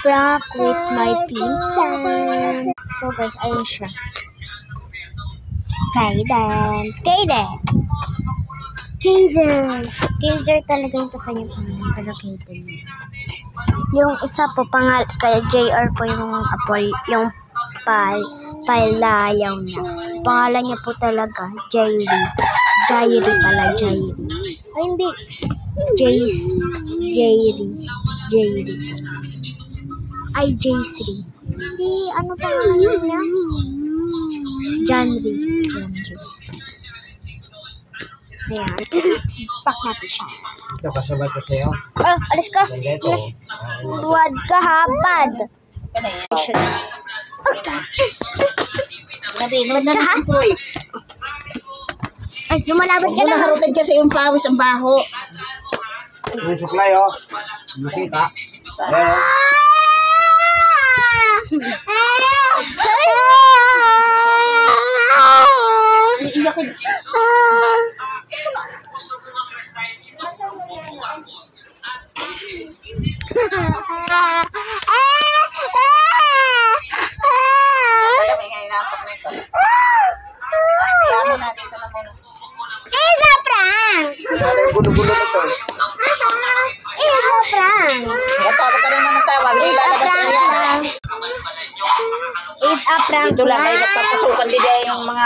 prank with my pinsan. So guys, ayun siya. Kaiden. Kaiser talaga yung totoo niya pangalan. Pero Kaiden. Yung isa po, kaya JR po yung yung palayaw niya. Pangalan niya po talaga, Jairi. Jairi pala, Jairi. Ay, hindi. Jairi. Ay, Jaysri. Hindi, ano pangalan niya? Janri. Ayan. Pack natin siya. Ito, kasabay ko sa'yo. Oh, alis ka. Duwad ka, habad. Nabinod na naman po eh. Ay, lumalabot ka Huwag mo na. naharutin kasi yung pawis ang baho. May supply, oh. Looking ka. Ayan, Iiyakin. It's a prank! yung gulo-gulo na to. It's a prank! Natawa ka naman ng tawa. Hindi lalabas na yan. It's a prank. Ito lang kayo nagpapasukan din yung mga